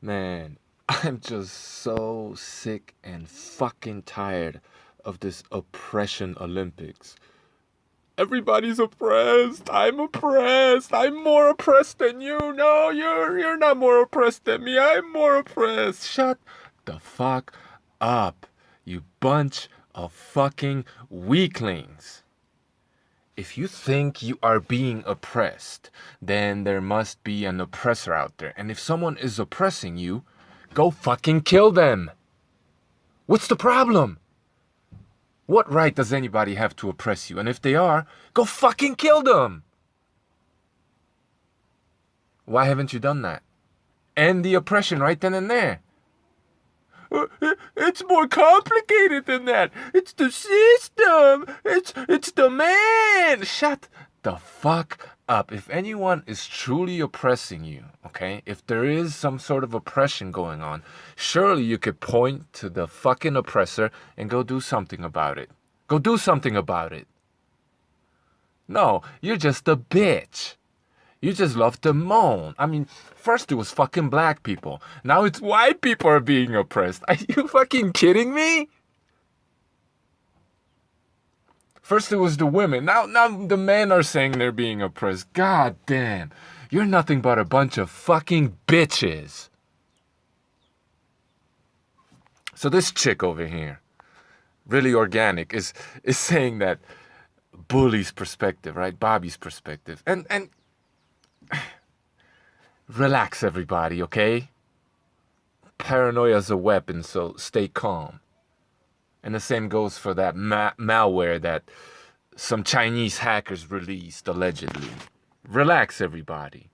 Man, I'm just so sick and fucking tired of this oppression Olympics. Everybody's oppressed. I'm oppressed. I'm more oppressed than you. No, you're not more oppressed than me. I'm more oppressed. Shut the fuck up, you bunch of fucking weaklings. If you think you are being oppressed, then there must be an oppressor out there. And if someone is oppressing you, go fucking kill them. What's the problem? What right does anybody have to oppress you? And if they are, go fucking kill them. Why haven't you done that? End the oppression right then and there. It's more complicated than that. It's the system. It's the man. Shut the fuck up. If anyone is truly oppressing you, okay, if there is some sort of oppression going on, surely you could point to the fucking oppressor and go do something about it. Go do something about it. No, you're just a bitch. You just love to moan. I mean, first it was fucking black people. Now it's white people are being oppressed. Are you fucking kidding me? First it was the women. Now the men are saying they're being oppressed. God damn. You're nothing but a bunch of fucking bitches. So this chick over here, really organic, is saying that Bully's perspective, right? Bobby's perspective. And relax everybody, okay? Paranoia's a weapon, so stay calm. And the same goes for that malware that some Chinese hackers released, allegedly. Relax, everybody.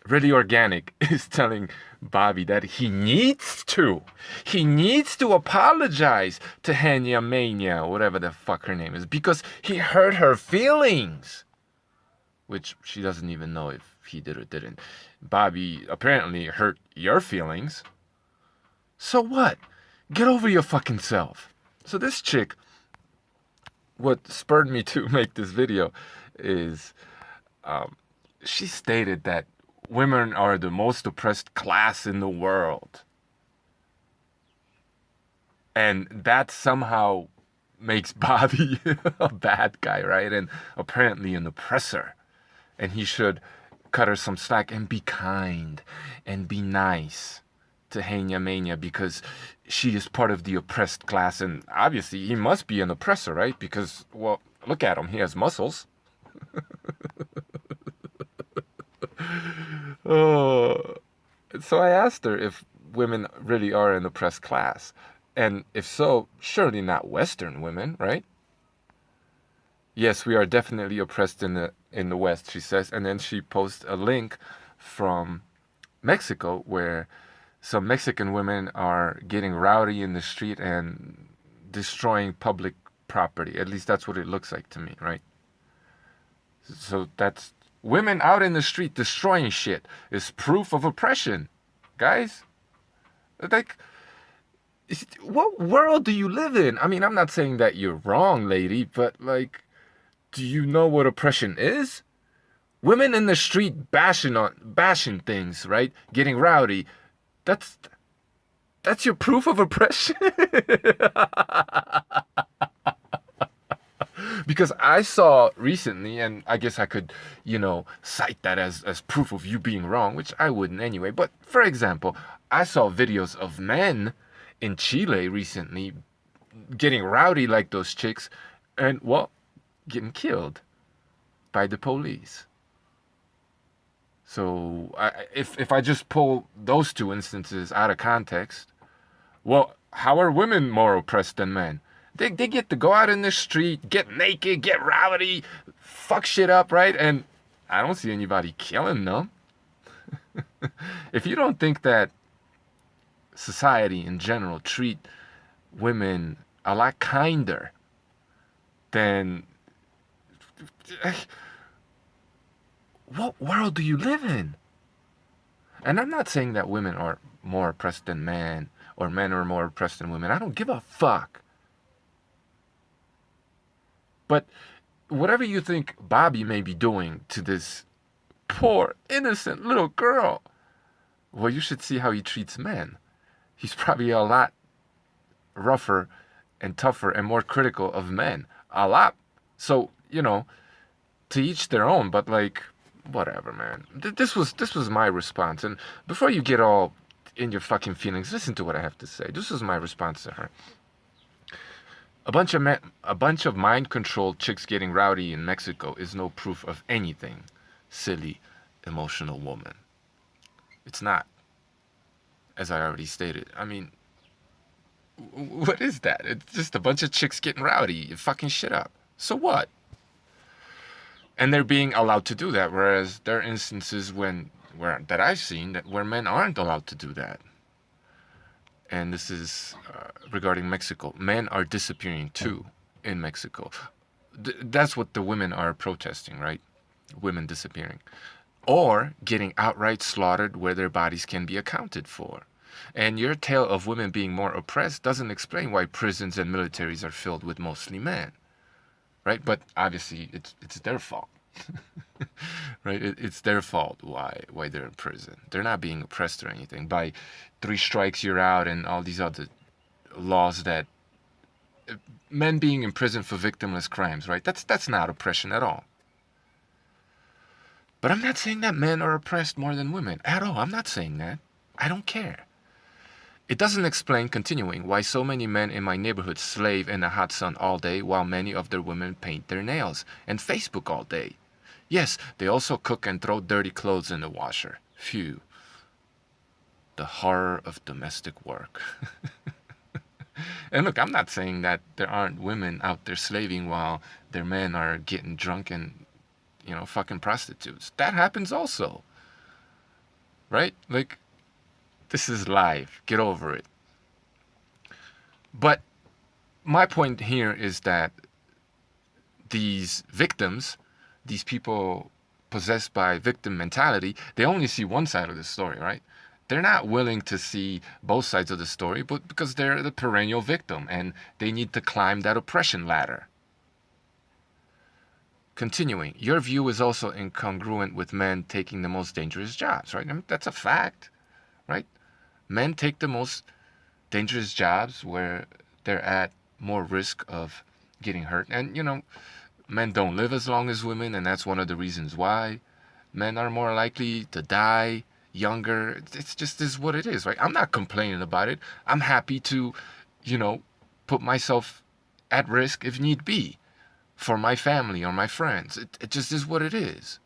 Really Organic is telling Bobby that he needs to apologize to Hanya Mania, whatever the fuck her name is, because he hurt her feelings. Which she doesn't even know if he did or didn't. Bobby apparently hurt your feelings. So what? Get over your fucking self. So this chick, what spurred me to make this video is she stated that women are the most oppressed class in the world. And that somehow makes Bobby a bad guy, right? And apparently an oppressor. And he should cut her some slack and be kind and be nice to Hanya Mania because she is part of the oppressed class. And obviously he must be an oppressor, right? Because, well, look at him. He has muscles. Oh. So I asked her if women really are an oppressed class. And if so, surely not Western women, right? Yes, we are definitely oppressed in the West, she says. And then she posts a link from Mexico where some Mexican women are getting rowdy in the street and destroying public property. At least that's what it looks like to me, right? So that's women out in the street destroying shit is proof of oppression, guys. Like, what world do you live in? I mean, I'm not saying that you're wrong, lady, but like, do you know what oppression is? Women in the street bashing things, right? Getting rowdy. That's your proof of oppression. Because I saw recently, and I guess I could, cite that as proof of you being wrong, which I wouldn't anyway. But for example, I saw videos of men in Chile recently getting rowdy like those chicks and, well, getting killed by the police. So if I just pull those two instances out of context, well, how are women more oppressed than men? They get to go out in the street, get naked, get rowdy, fuck shit up, right? And I don't see anybody killing them. If you don't think that society in general treat women a lot kinder, then what world do you live in? And I'm not saying that women are more oppressed than men or men are more oppressed than women. I don't give a fuck. But whatever you think Bobby may be doing to this poor, innocent little girl, Well, you should see how he treats men. He's probably a lot rougher and tougher and more critical of men. A lot. So, to each their own, but like, whatever, man. This was my response. And before you get all in your fucking feelings, listen to what I have to say. This was my response to her. A bunch of mind-controlled chicks getting rowdy in Mexico is no proof of anything, silly, emotional woman. It's not, as I already stated. I mean, what is that? It's just a bunch of chicks getting rowdy, fucking shit up. So what? And they're being allowed to do that, whereas there are instances where that I've seen where men aren't allowed to do that. And this is regarding Mexico. Men are disappearing too in Mexico. That's what the women are protesting, right? Women disappearing. Or getting outright slaughtered where their bodies can be accounted for. And your tale of women being more oppressed doesn't explain why prisons and militaries are filled with mostly men, right? But obviously, it's their fault, right? It's their fault why they're in prison. They're not being oppressed or anything by 3 strikes you're out and all these other laws that men being in prison for victimless crimes, right? That's not oppression at all. But I'm not saying that men are oppressed more than women at all. I'm not saying that. I don't care. It doesn't explain, continuing, why so many men in my neighborhood slave in the hot sun all day while many of their women paint their nails and Facebook all day. Yes, they also cook and throw dirty clothes in the washer. Phew. The horror of domestic work. And look, I'm not saying that there aren't women out there slaving while their men are getting drunk and, fucking prostitutes. That happens also. Right? Like, this is life. Get over it. But my point here is that these victims, these people possessed by victim mentality, they only see one side of the story, right? They're not willing to see both sides of the story, but because they're the perennial victim and they need to climb that oppression ladder. Continuing, your view is also incongruent with men taking the most dangerous jobs, right? I mean, that's a fact, right? Men take the most dangerous jobs where they're at more risk of getting hurt. And, men don't live as long as women, and that's one of the reasons why. Men are more likely to die younger. It's just is what it is, right? I'm not complaining about it. I'm happy to, put myself at risk if need be for my family or my friends. It just is what it is.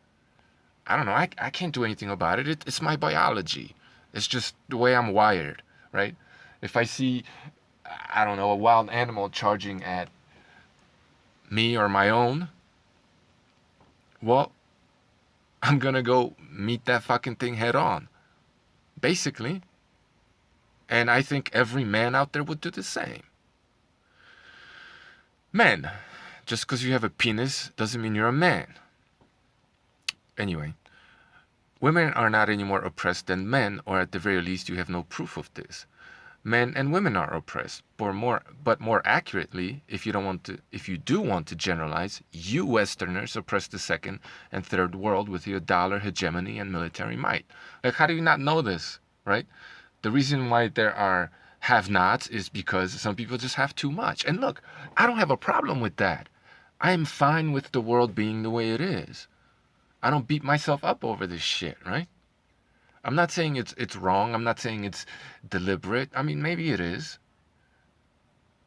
I don't know. I can't do anything about it. It's my biology. It's just the way I'm wired, right? If I see, I don't know, a wild animal charging at me or my own, well, I'm gonna go meet that fucking thing head on, basically. And I think every man out there would do the same. Men, just because you have a penis doesn't mean you're a man. Anyway, women are not any more oppressed than men, or at the very least, you have no proof of this. Men and women are oppressed, but more accurately, if you do want to generalize, you Westerners oppress the second and third world with your dollar hegemony and military might. Like, how do you not know this, right? The reason why there are have-nots is because some people just have too much. And look, I don't have a problem with that. I am fine with the world being the way it is. I don't beat myself up over this shit, right? I'm not saying it's wrong. I'm not saying it's deliberate. I mean, maybe it is.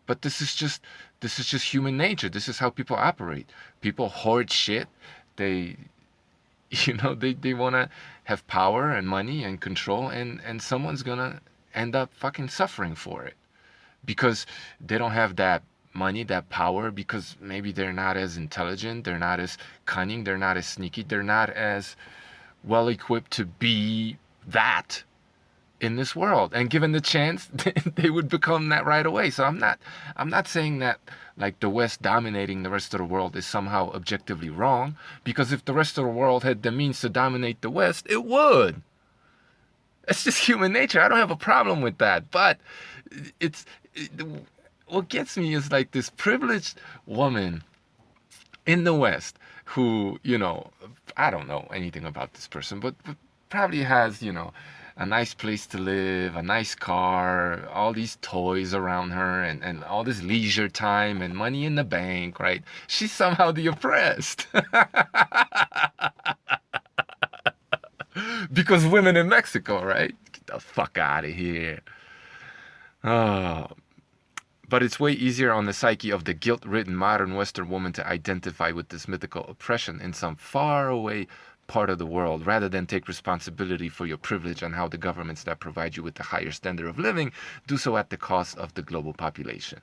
But this is just human nature. This is how people operate. People hoard shit. They they want to have power and money and control, and someone's going to end up fucking suffering for it because they don't have that money, that power, because maybe they're not as intelligent, they're not as cunning, they're not as sneaky, they're not as well equipped to be that in this world. And given the chance, they would become that right away. So I'm not saying that like the West dominating the rest of the world is somehow objectively wrong, because if the rest of the world had the means to dominate the West, it would. It's just human nature. I don't have a problem with that. But what gets me is like this privileged woman in the West who, I don't know anything about this person, but probably has, a nice place to live, a nice car, all these toys around her, and all this leisure time and money in the bank, right? She's somehow the oppressed. Because women in Mexico, right? Get the fuck out of here. Oh, but it's way easier on the psyche of the guilt-ridden modern Western woman to identify with this mythical oppression in some faraway part of the world rather than take responsibility for your privilege and how the governments that provide you with the higher standard of living do so at the cost of the global population.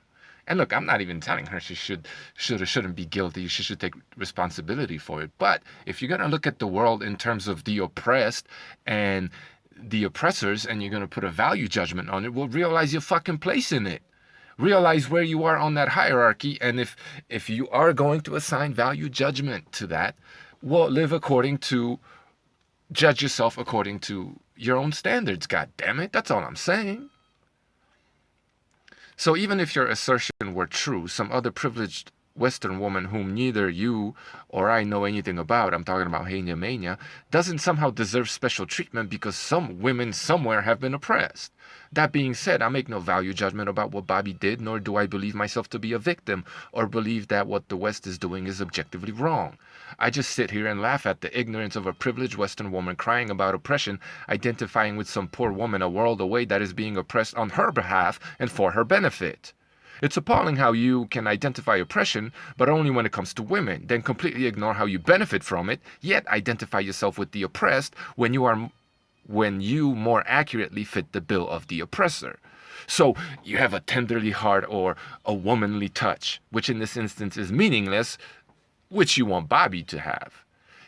And look, I'm not even telling her she should or shouldn't be guilty. She should take responsibility for it. But if you're going to look at the world in terms of the oppressed and the oppressors and you're going to put a value judgment on it, well, realize your fucking place in it. Realize where you are on that hierarchy, and if you are going to assign value judgment to that, well, judge yourself according to your own standards. God damn it, that's all I'm saying. So even if your assertion were true, some other privileged Western woman whom neither you or I know anything about, I'm talking about Henya Mania, doesn't somehow deserve special treatment because some women somewhere have been oppressed. That being said, I make no value judgment about what Bobby did, nor do I believe myself to be a victim or believe that what the West is doing is objectively wrong. I just sit here and laugh at the ignorance of a privileged Western woman crying about oppression, identifying with some poor woman a world away that is being oppressed on her behalf and for her benefit. It's appalling how you can identify oppression, but only when it comes to women, then completely ignore how you benefit from it, yet identify yourself with the oppressed when you more accurately fit the bill of the oppressor. So you have a tenderly heart or a womanly touch, which in this instance is meaningless, which you want Bobby to have.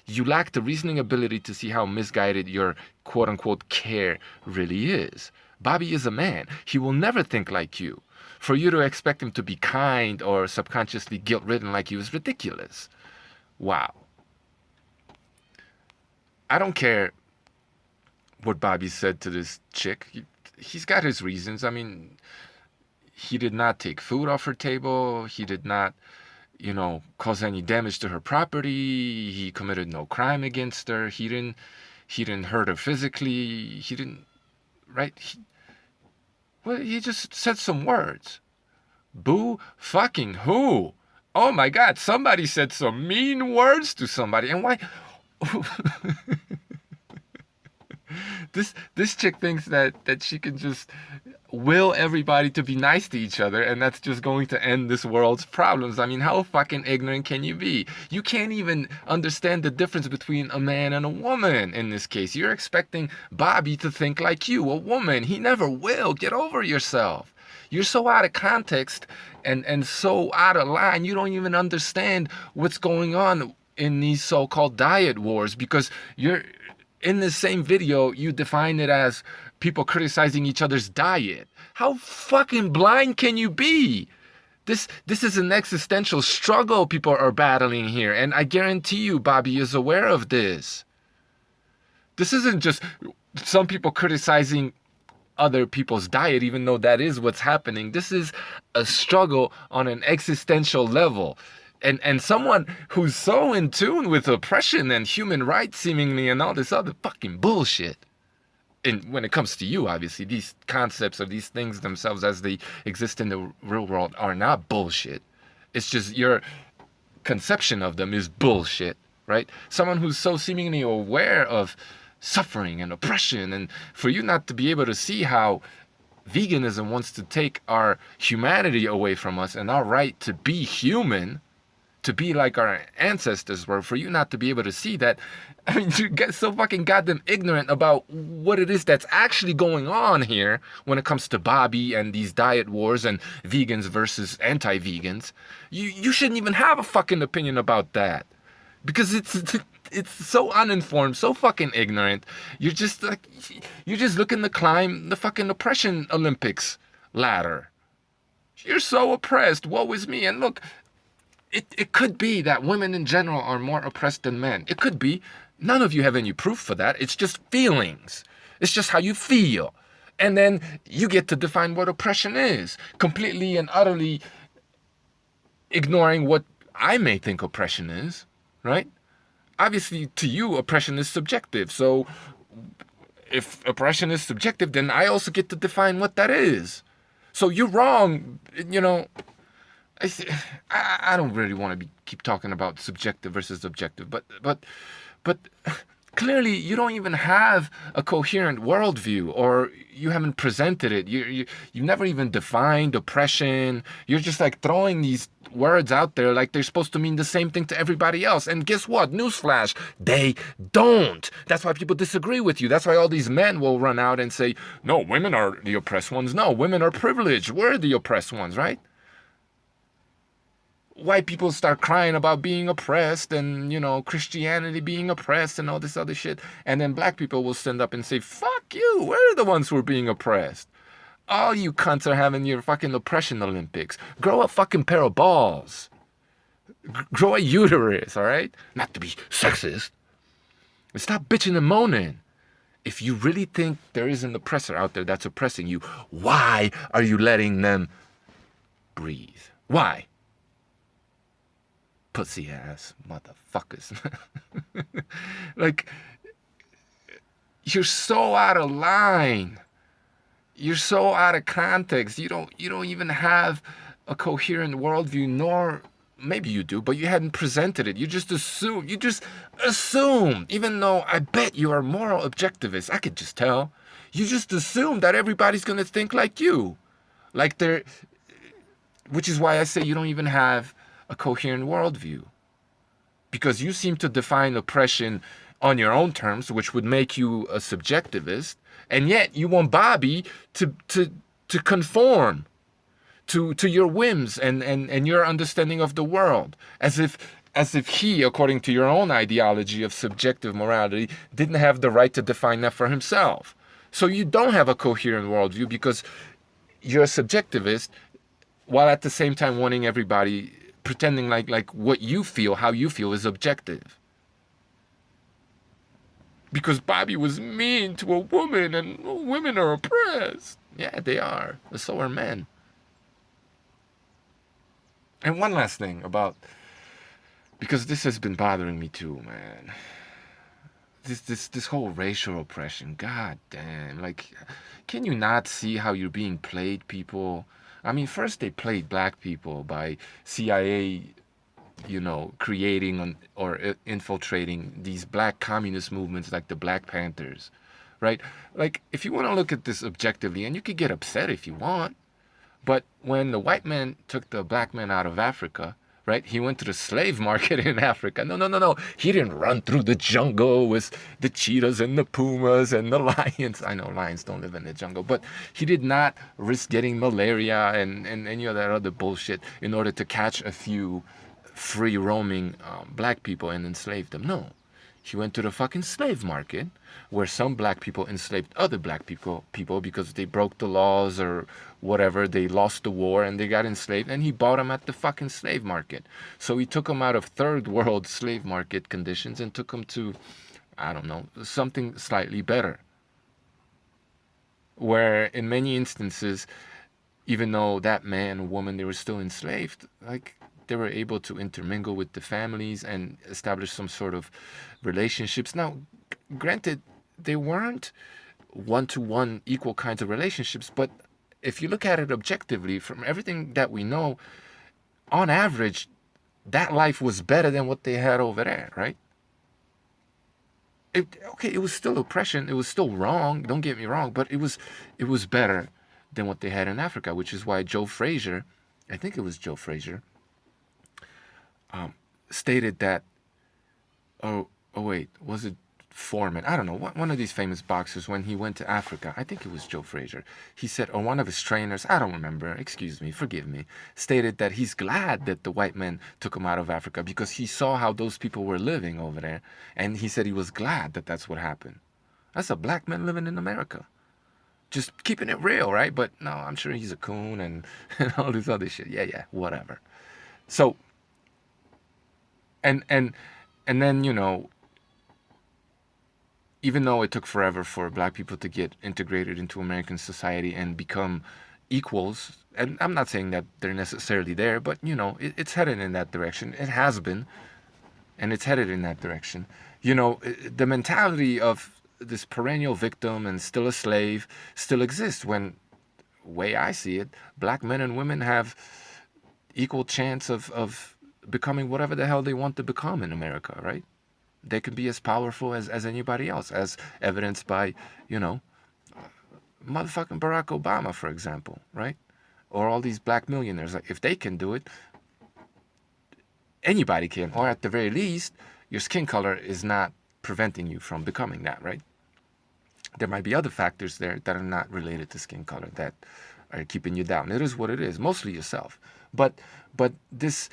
You lack the reasoning ability to see how misguided your quote-unquote care really is. Bobby is a man. He will never think like you. For you to expect him to be kind or subconsciously guilt-ridden like you is ridiculous. Wow. I don't care what Bobby said to this chick. He's got his reasons. I mean, he did not take food off her table. He did not, cause any damage to her property. He committed no crime against her. He didn't hurt her physically. He didn't, right? He just said some words. Boo fucking who? Oh my God, somebody said some mean words to somebody. And why? This chick thinks that she can just will everybody to be nice to each other, and that's just going to end this world's problems. I mean, how fucking ignorant can you be? You can't even understand the difference between a man and a woman in this case. You're expecting Bobby to think like you, a woman. He never will. Get over yourself. You're so out of context and so out of line, you don't even understand what's going on in these so-called diet wars, because you're in this same video, you define it as people criticizing each other's diet. How fucking blind can you be? This is an existential struggle people are battling here, and I guarantee you Bobby is aware of this. This isn't just some people criticizing other people's diet, even though that is what's happening. This is a struggle on an existential level. And someone who's so in tune with oppression and human rights, seemingly, and all this other fucking bullshit. And when it comes to you, obviously, these concepts of these things themselves as they exist in the real world are not bullshit. It's just your conception of them is bullshit, right? Someone who's so seemingly aware of suffering and oppression, and for you not to be able to see how veganism wants to take our humanity away from us and our right to be human, to be like our ancestors were, for you not to be able to see that. I mean, you get so fucking goddamn ignorant about what it is that's actually going on here when it comes to Bobby and these diet wars and vegans versus anti-vegans. You shouldn't even have a fucking opinion about that, because it's so uninformed, so fucking ignorant. You're just looking to climb the fucking oppression Olympics ladder. You're so oppressed. Woe is me. And look, it could be that women in general are more oppressed than men. It could be. None of you have any proof for that. It's just feelings. It's just how you feel. And then you get to define what oppression is, completely and utterly ignoring what I may think oppression is, right? Obviously, to you, oppression is subjective. So if oppression is subjective, then I also get to define what that is. So you're wrong, you know. I, I don't really want to keep talking about subjective versus objective, but clearly you don't even have a coherent worldview, or you haven't presented it. You've never even defined oppression. You're just like throwing these words out there like they're supposed to mean the same thing to everybody else. And guess what? Newsflash, they don't. That's why people disagree with you. That's why all these men will run out and say, no, women are the oppressed ones. No, women are privileged. We're the oppressed ones, right? White people start crying about being oppressed and, you know, Christianity being oppressed and all this other shit. And then black people will stand up and say, fuck you, we're the ones who are being oppressed. All you cunts are having your fucking oppression Olympics. Grow a fucking pair of balls. Grow a uterus, all right? Not to be sexist. And stop bitching and moaning. If you really think there is an oppressor out there that's oppressing you, why are you letting them breathe? Why? Pussy ass motherfuckers. Like, you're so out of line. You're so out of context. You don't even have a coherent worldview, nor maybe you do, but you hadn't presented it. You just assume. Even though I bet you are moral objectivist. I could just tell. You just assume that everybody's gonna think like you. Like they're, which is why I say you don't even have a coherent worldview, because you seem to define oppression on your own terms, which would make you a subjectivist, and yet you want Bobby to conform to your whims and your understanding of the world, as if he, according to your own ideology of subjective morality, didn't have the right to define that for himself. So you don't have a coherent worldview because you're a subjectivist, while at the same time wanting everybody, pretending like what you feel, how you feel is objective. Because Bobby was mean to a woman and women are oppressed. Yeah, they are. So are men. And one last thing about, because this has been bothering me too, man. This whole racial oppression. God damn. Like, can you not see how you're being played, people? I mean, first they played black people by CIA, you know, creating or infiltrating these black communist movements like the Black Panthers, right? Like, if you want to look at this objectively, and you could get upset if you want, but when the white man took the black man out of Africa, right? He went to the slave market in Africa. No. He didn't run through the jungle with the cheetahs and the pumas and the lions. I know lions don't live in the jungle, but he did not risk getting malaria and any of that other bullshit in order to catch a few free roaming black people and enslave them. No. He went to the fucking slave market where some black people enslaved other black people because they broke the laws or whatever. They lost the war and they got enslaved, and he bought them at the fucking slave market. So he took them out of third world slave market conditions and took them to, I don't know, something slightly better. Where in many instances, even though that man or woman, they were still enslaved, like, they were able to intermingle with the families and establish some sort of relationships. Now, granted, they weren't one-to-one equal kinds of relationships, but if you look at it objectively, from everything that we know, on average, that life was better than what they had over there, right? It was still oppression. It was still wrong. Don't get me wrong, but it was better than what they had in Africa, which is why Joe Frazier, I think it was Joe Frazier, stated that, oh wait, was it Foreman? I don't know, one of these famous boxers, when he went to Africa, I think it was Joe Frazier, he said, or one of his trainers, I don't remember, excuse me, forgive me, stated that he's glad that the white men took him out of Africa because he saw how those people were living over there, and he said he was glad that that's what happened. That's a black man living in America. Just keeping it real, right? But no, I'm sure he's a coon and all this other shit. Yeah, whatever. So, and then, you know, even though it took forever for black people to get integrated into American society and become equals, and I'm not saying that they're necessarily there, but, you know, it's headed in that direction. It has been, and it's headed in that direction. You know, the mentality of this perennial victim and still a slave still exists, when, way I see it, black men and women have equal chance of becoming whatever the hell they want to become in America, right? They can be as powerful as anybody else, as evidenced by, you know, motherfucking Barack Obama, for example, right? Or all these black millionaires. Like, if they can do it, anybody can. Or at the very least, your skin color is not preventing you from becoming that, right? There might be other factors there that are not related to skin color that are keeping you down. It is what it is, mostly yourself. But this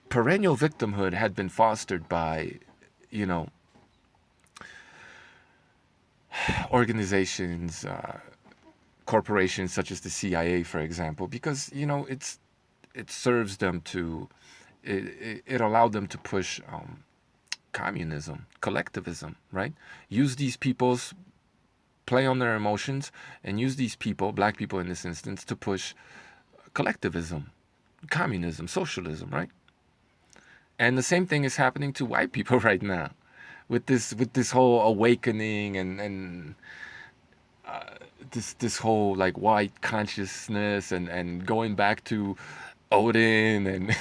perennial victimhood had been fostered by, you know, organizations, corporations such as the CIA, for example, because, you know, it serves them to, it allowed them to push communism, collectivism, right? Use these people's, play on their emotions, and use these people, black people in this instance, to push collectivism, communism, socialism, right? And the same thing is happening to white people right now, with this whole awakening and this whole like white consciousness and going back to Odin and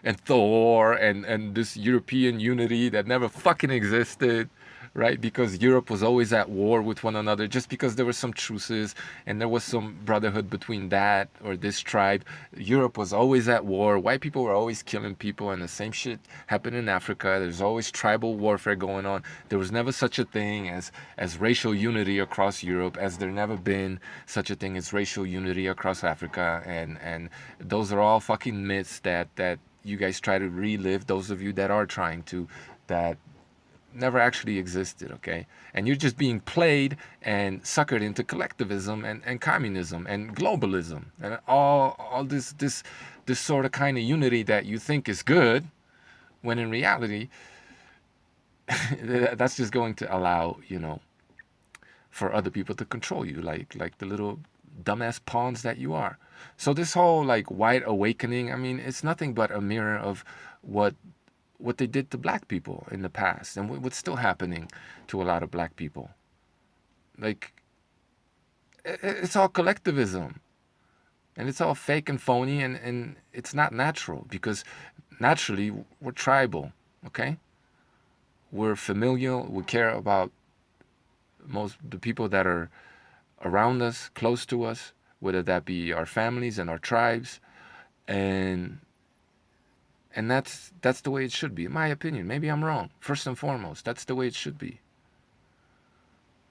and Thor and this European unity that never fucking existed, right? Because Europe was always at war with one another, just because there were some truces and there was some brotherhood between that or this tribe. Europe was always at war. White people were always killing people, and the same shit happened in Africa. There's always tribal warfare going on. There was never such a thing as racial unity across Europe, as there never been such a thing as racial unity across Africa. And those are all fucking myths that you guys try to relive, those of you that are trying to, that never actually existed, okay? And you're just being played and suckered into collectivism and communism and globalism and all this sort of kind of unity that you think is good, when in reality that's just going to allow, you know, for other people to control you, like the little dumbass pawns that you are. So this whole like white awakening, I mean, it's nothing but a mirror of what they did to black people in the past, and what's still happening to a lot of black people. Like, it's all collectivism, and it's all fake and phony, and it's not natural, because naturally we're tribal, okay? We're familial. We care about most the people that are around us, close to us, whether that be our families and our tribes, and that's the way it should be, in my opinion. Maybe I'm wrong. First and foremost, that's the way it should be.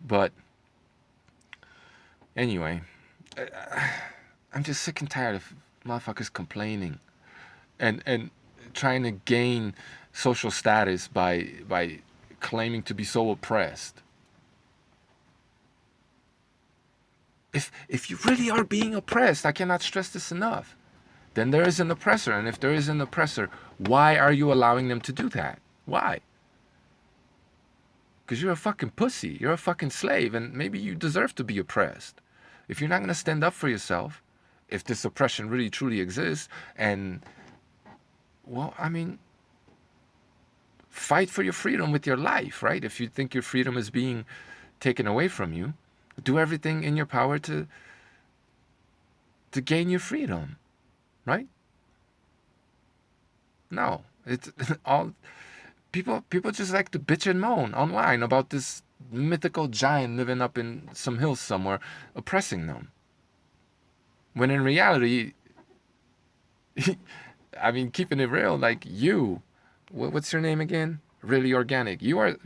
But anyway, I'm just sick and tired of motherfuckers complaining and trying to gain social status by claiming to be so oppressed. If you really are being oppressed, I cannot stress this enough, then there is an oppressor. And if there is an oppressor, why are you allowing them to do that? Why? Because you're a fucking pussy. You're a fucking slave, and maybe you deserve to be oppressed. If you're not going to stand up for yourself, if this oppression really truly exists, and, well, I mean, fight for your freedom with your life, right? If you think your freedom is being taken away from you, do everything in your power to gain your freedom, right? No, it's all people just like to bitch and moan online about this mythical giant living up in some hills somewhere oppressing them, when in reality I mean, keeping it real, like, you, what's your name again? Really Organic. You are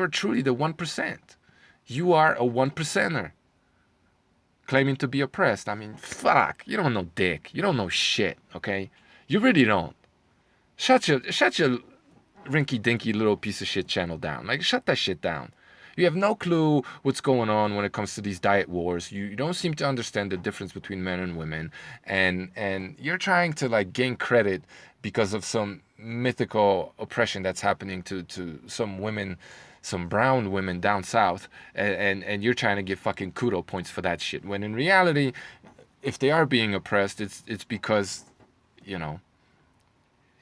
truly the 1%. You are a 1%er claiming to be oppressed. I mean, fuck, you don't know dick. You don't know shit, okay? You really don't. Shut your rinky dinky little piece of shit channel down. Like, shut that shit down. You have no clue what's going on when it comes to these diet wars. You don't seem to understand the difference between men and women, and you're trying to like gain credit because of some mythical oppression that's happening to some women, some brown women down south, and you're trying to get fucking kudo points for that shit. When in reality, if they are being oppressed, it's because, you know,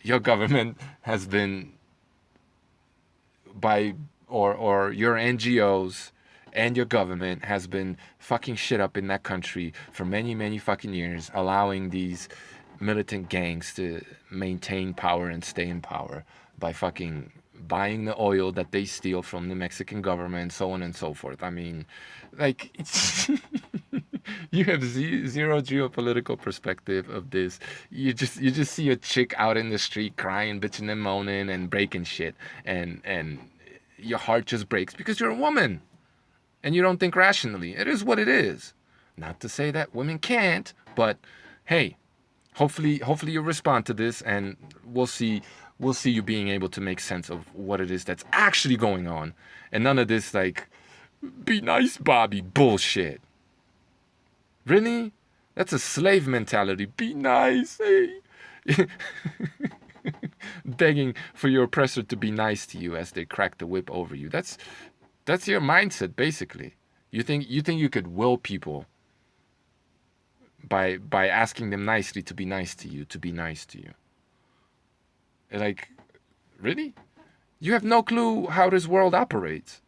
your government has been, by or your NGOs and your government has been fucking shit up in that country for many, many fucking years, allowing these militant gangs to maintain power and stay in power by fucking buying the oil that they steal from the Mexican government, so on and so forth. I mean, like, it's you have zero geopolitical perspective of this. You just see a chick out in the street crying, bitching and moaning and breaking shit, and your heart just breaks because you're a woman and you don't think rationally. It is what it is. Not to say that women can't, but hey, hopefully you'll respond to this, and we'll see you being able to make sense of what it is that's actually going on, and none of this like be nice Bobby bullshit. Really? That's a slave mentality. Be nice, hey. Begging for your oppressor to be nice to you as they crack the whip over you. That's your mindset basically. You think you could will people by asking them nicely to be nice to you, to be nice to you. Like, really? You have no clue how this world operates.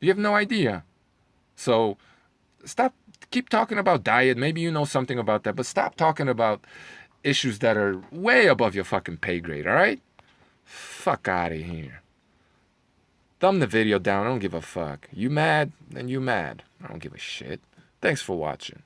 You have no idea. So keep talking about diet. Maybe you know something about that, but stop talking about issues that are way above your fucking pay grade, all right? Fuck out of here. Thumb the video down. I don't give a fuck. You mad? Then you mad. I don't give a shit. Thanks for watching.